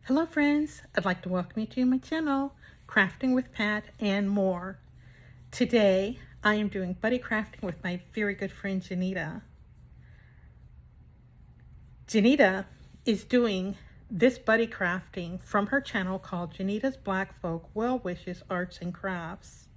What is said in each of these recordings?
Hello friends, I'd like to welcome you to my channel, Crafting with Pat and more. Today, I am doing buddy crafting with my very good friend Jentia. Jentia is doing this buddy crafting from her channel called Jentia's Black Folk Well Wishes Arts and Crafts.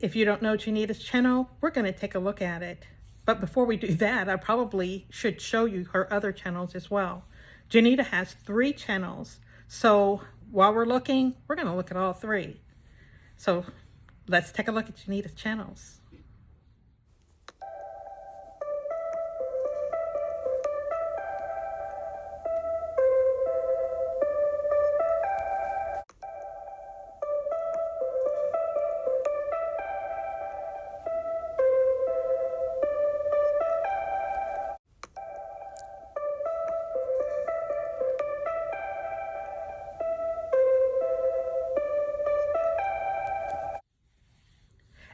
If you don't know Jentia's channel, we're going to take a look at it. But before we do that, I probably should show you her other channels as well. Jentia has 3 channels, so while we're looking, we're going to look at all 3. So let's take a look at Jentia's channels.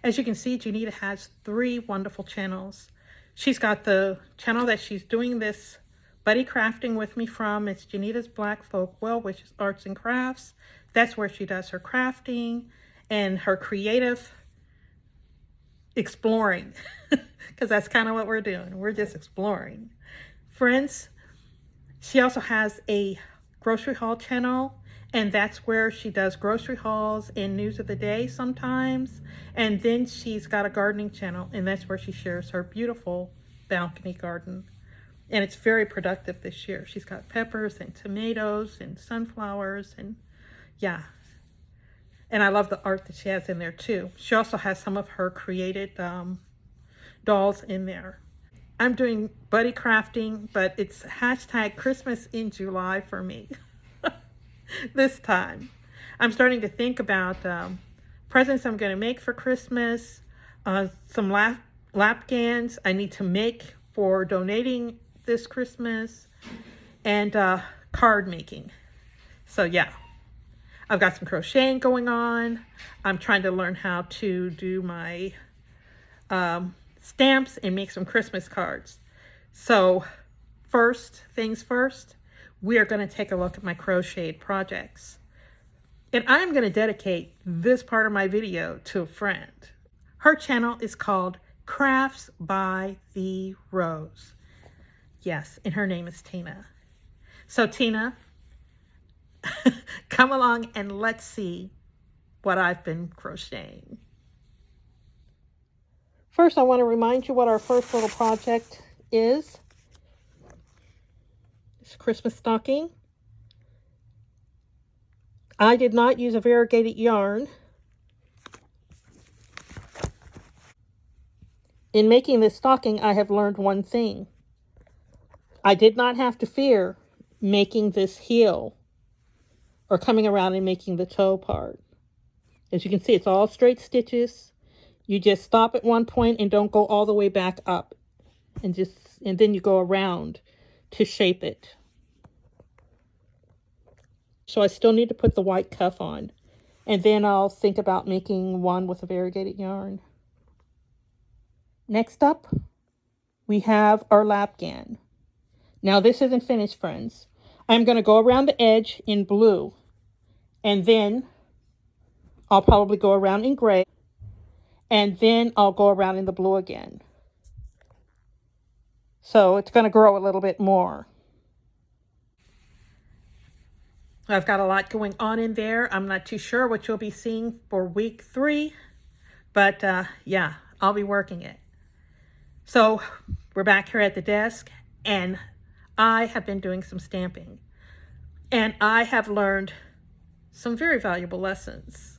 As you can see, Jentia has 3 wonderful channels. She's got the channel that she's doing this buddy crafting with me from. It's Jentia's Black Folk Well Wishes Arts and Crafts. That's where she does her crafting and her creative exploring, because that's kind of what we're doing. We're just exploring. Friends, she also has a grocery haul channel, and that's where she does grocery hauls and news of the day sometimes. And then she's got a gardening channel, and that's where she shares her beautiful balcony garden. And it's very productive this year. She's got peppers and tomatoes and sunflowers, and yeah. And I love the art that she has in there too. She also has some of her created dolls in there. I'm doing buddy crafting, but it's hashtag Christmas in July for me this time. I'm starting to think about presents I'm going to make for Christmas, some lapgans I need to make for donating this Christmas, and card making. So yeah, I've got some crocheting going on. I'm trying to learn how to do my stamps and make some Christmas cards. So first things first, we are going to take a look at my crocheted projects. And I'm going to dedicate this part of my video to a friend. Her channel is called Crafts by the Rose. Yes, and her name is Tina. So Tina, come along and let's see what I've been crocheting. First, I want to remind you what our first little project is. It's a Christmas stocking. I did not use a variegated yarn. In making this stocking, I have learned one thing. I did not have to fear making this heel or coming around and making the toe part. As you can see, it's all straight stitches. You just stop at one point and don't go all the way back up, and then you go around to shape it. So I still need to put the white cuff on, and then I'll think about making one with a variegated yarn. Next up, we have our lapgan. Now this isn't finished, friends. I'm going to go around the edge in blue, and then I'll probably go around in gray, and then I'll go around in the blue again. So it's going to grow a little bit more. I've got a lot going on in there. I'm not too sure what you'll be seeing for week 3, but yeah, I'll be working it. So we're back here at the desk, and I have been doing some stamping, and I have learned some very valuable lessons.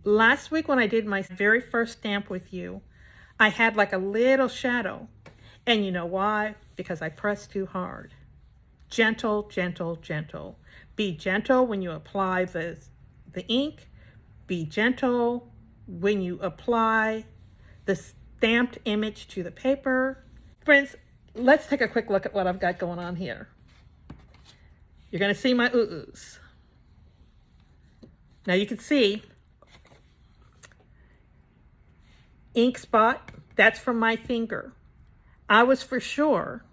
Last week when I did my very first stamp with you, I had like a little shadow, and you know why? Because I pressed too hard. Gentle, gentle, gentle. Be gentle when you apply the ink. Be gentle when you apply the stamped image to the paper. Friends, let's take a quick look at what I've got going on here. You're going to see my ooh-oohs. Now you can see ink spot, that's from my finger. I was for sure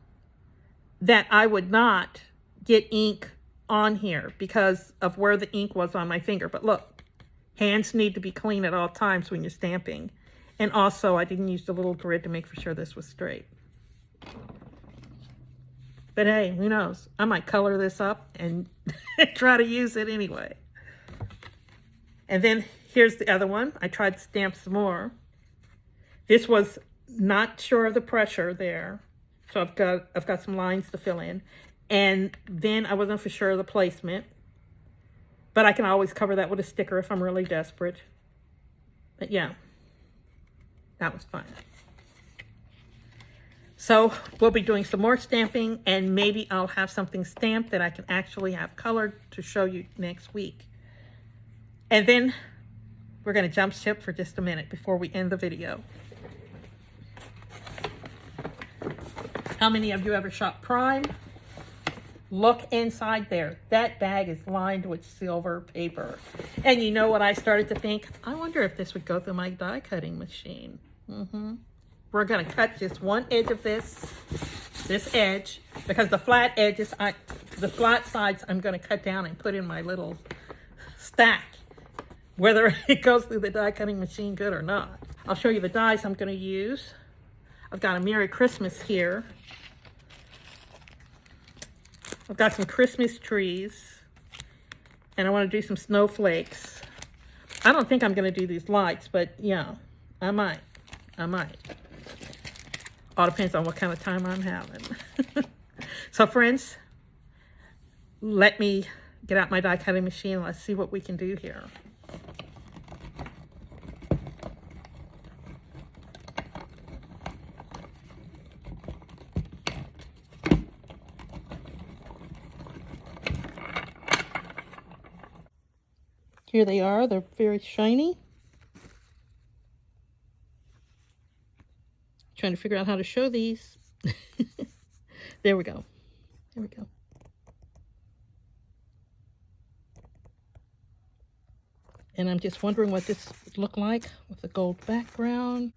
that I would not get ink on here because of where the ink was on my finger. But look, hands need to be clean at all times when you're stamping. And also, I didn't use the little grid to make for sure this was straight. But hey, who knows? I might color this up and try to use it anyway. And then here's the other one. I tried to stamp some more. This was not sure of the pressure there. So I've got some lines to fill in. And then I wasn't for sure of the placement. But I can always cover that with a sticker if I'm really desperate. But yeah, that was fun. So we'll be doing some more stamping, and maybe I'll have something stamped that I can actually have colored to show you next week. And then we're going to jump ship for just a minute before we end the video. How many of you ever shop Prime? Look inside there. That bag is lined with silver paper. And you know what I started to think? I wonder if this would go through my die cutting machine. We're going to cut just one edge of this edge, because the flat edges, the flat sides I'm going to cut down and put in my little stack, whether it goes through the die cutting machine good or not. I'll show you the dies I'm going to use. I've got a Merry Christmas here. I've got some Christmas trees, and I want to do some snowflakes. I don't think I'm going to do these lights, but yeah, I might. All depends on what kind of time I'm having. So friends, let me get out my die cutting machine and let's see what we can do here. Here they are. They're very shiny. Trying to figure out how to show these. There we go. There we go. And I'm just wondering what this would look like with a gold background.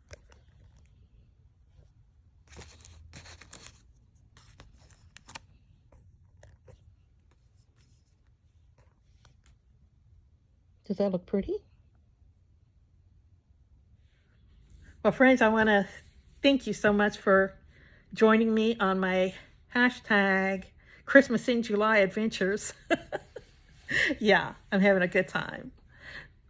Does that look pretty? Well, friends, I want to thank you so much for joining me on my hashtag Christmas in July adventures. Yeah, I'm having a good time.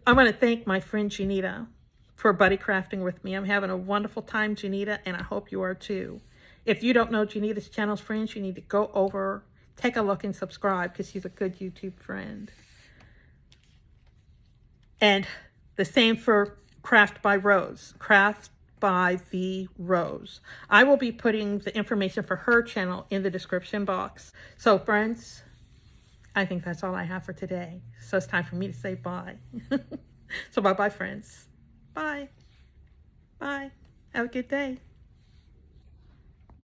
I want to thank my friend Jentia for buddy crafting with me. I'm having a wonderful time, Jentia, and I hope you are too. If you don't know Jenita's channel's friends, you need to go over, take a look, and subscribe, because she's a good YouTube friend. And the same for Craft by Rose. Craft by the Rose. I will be putting the information for her channel in the description box. So friends, I think that's all I have for today. So it's time for me to say bye. So bye-bye, friends. Bye. Bye. Have a good day.